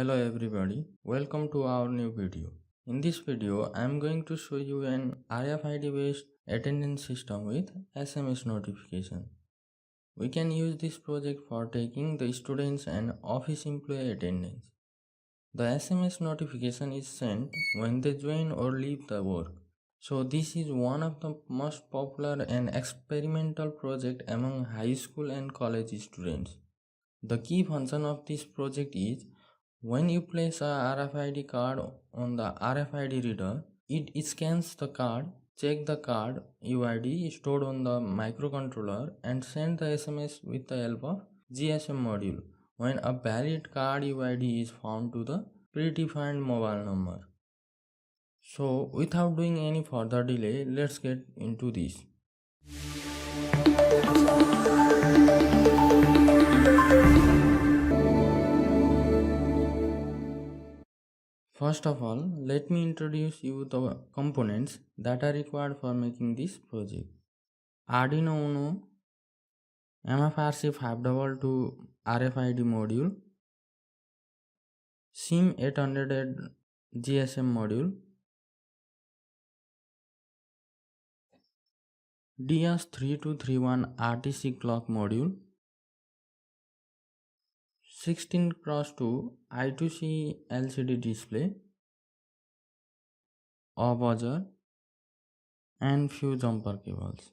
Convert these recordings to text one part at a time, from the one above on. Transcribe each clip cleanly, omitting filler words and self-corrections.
Hello everybody, welcome to our new video. In this video, I am going to show you an RFID-based attendance system with SMS notification. We can use this project for taking the students and office employee attendance. The SMS notification is sent when they join or leave the work. So this is one of the most popular and experimental project among high school and college students. The key function of this project is when you place a RFID card on the RFID reader, it scans the card, check the card UID stored on the microcontroller and send the SMS with the help of GSM module when a valid card UID is found to the predefined mobile number. So without doing any further delay, let's get into this. First of all, let me introduce you the components that are required for making this project. Arduino Uno, MFRC522 RFID module, SIM800L GSM module, DS3231 RTC clock module, 16x2 I2C LCD display, a buzzer, and few jumper cables.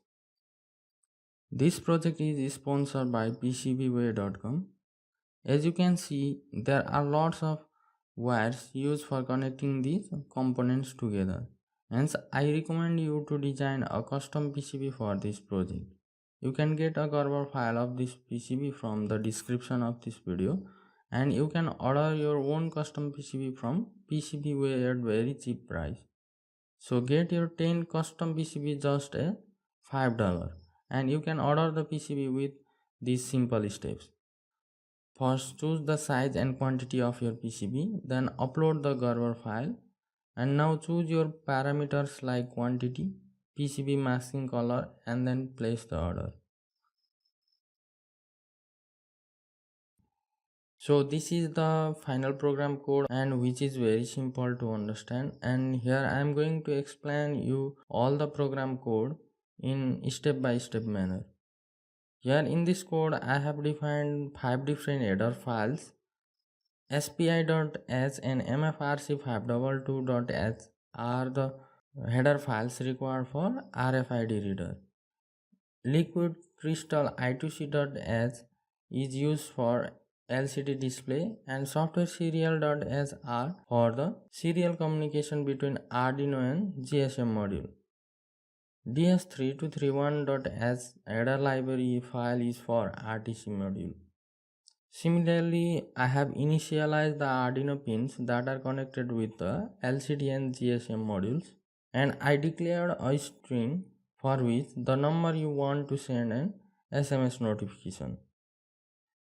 This project is sponsored by PCBway.com. As you can see, there are lots of wires used for connecting these components together. Hence, I recommend you to design a custom PCB for this project. You can get a Gerber file of this PCB from the description of this video, and you can order your own custom PCB from PCBway at very cheap price. So get your 10 custom PCB just at $5, and you can order the PCB with these simple steps. First, choose the size and quantity of your PCB, then upload the Gerber file, and now choose your parameters like quantity, PCB masking color, and then place the order. So this is the final program code, and which is very simple to understand, and here I am going to explain you all the program code in step-by-step manner. Here in this code I have defined 5 different header files. SPI.h and MFRC522.h are the header files required for RFID reader. Liquid crystal I2C.h is used for LCD display, and software serial.h are for the serial communication between Arduino and GSM module. DS3231.h header library file is for RTC module. Similarly, I have initialized the Arduino pins that are connected with the LCD and GSM modules, and I declared a string for which the number you want to send an SMS notification.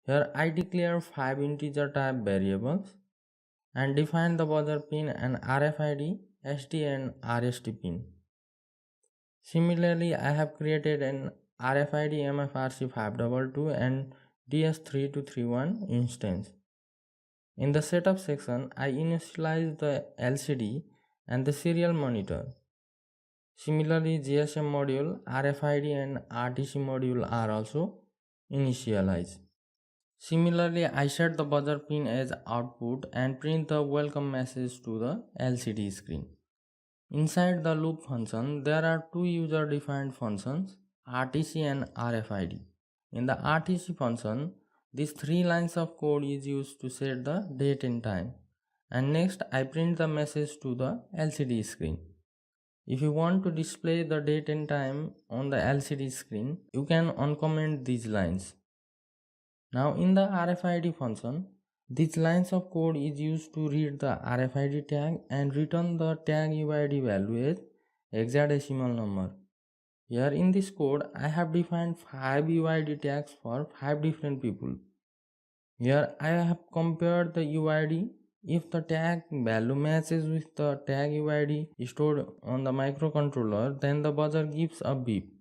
Here I declare 5 integer type variables and define the buzzer pin and RFID, SD and RST pin. Similarly, I have created an RFID MFRC522 and DS3231 instance. In the setup section, I initialize the LCD and the serial monitor. Similarly, GSM module, RFID and RTC module are also initialized. Similarly, I set the buzzer pin as output and print the welcome message to the LCD screen. Inside the loop function, there are two user-defined functions, RTC and RFID. In the RTC function, these 3 lines of code is used to set the date and time. And next, I print the message to the LCD screen. If you want to display the date and time on the LCD screen, you can uncomment these lines. Now in the RFID function, these lines of code is used to read the RFID tag and return the tag UID value as hexadecimal number. Here in this code, I have defined 5 UID tags for 5 different people. Here I have compared the UID. If the tag value matches with the tag UID stored on the microcontroller, then the buzzer gives a beep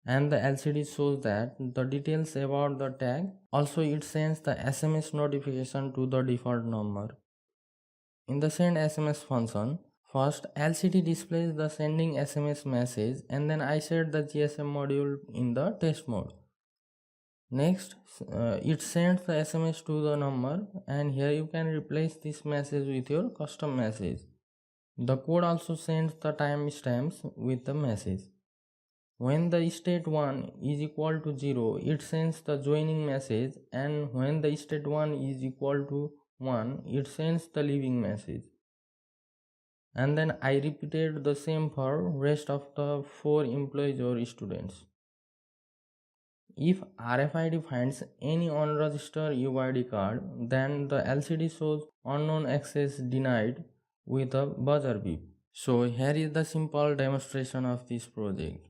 and the LCD shows that the details about the tag. Also, it sends the SMS notification to the default number. In the send SMS function, first LCD displays the sending SMS message and then I set the GSM module in the test mode. Next, it sends the SMS to the number, and here you can replace this message with your custom message. The code also sends the timestamps with the message. When the state 1 is equal to 0, it sends the joining message, and when the state 1 is equal to 1, it sends the leaving message. And then I repeated the same for rest of the 4 employees or students. If RFID finds any unregistered UID card, then the LCD shows unknown access denied with a buzzer beep. So here is the simple demonstration of this project.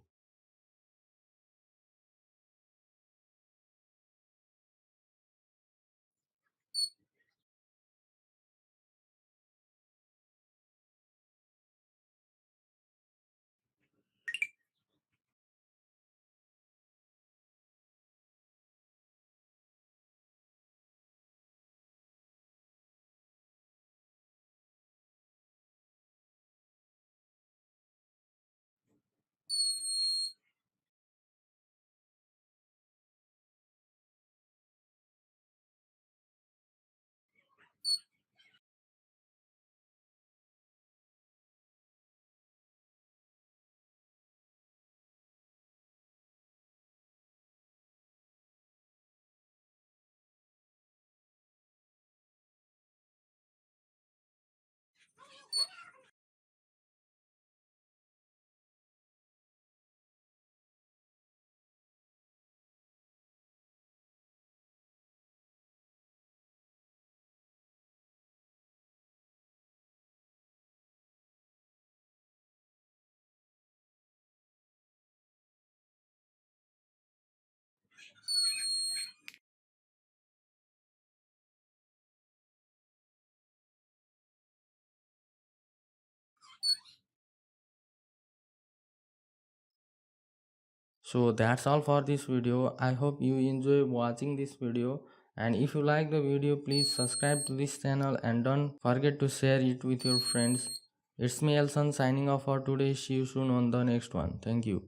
So that's all for this video. I hope you enjoy watching this video, and if you like the video, please subscribe to this channel and don't forget to share it with your friends. It's me Elson signing off for today. See you soon on the next one. Thank you.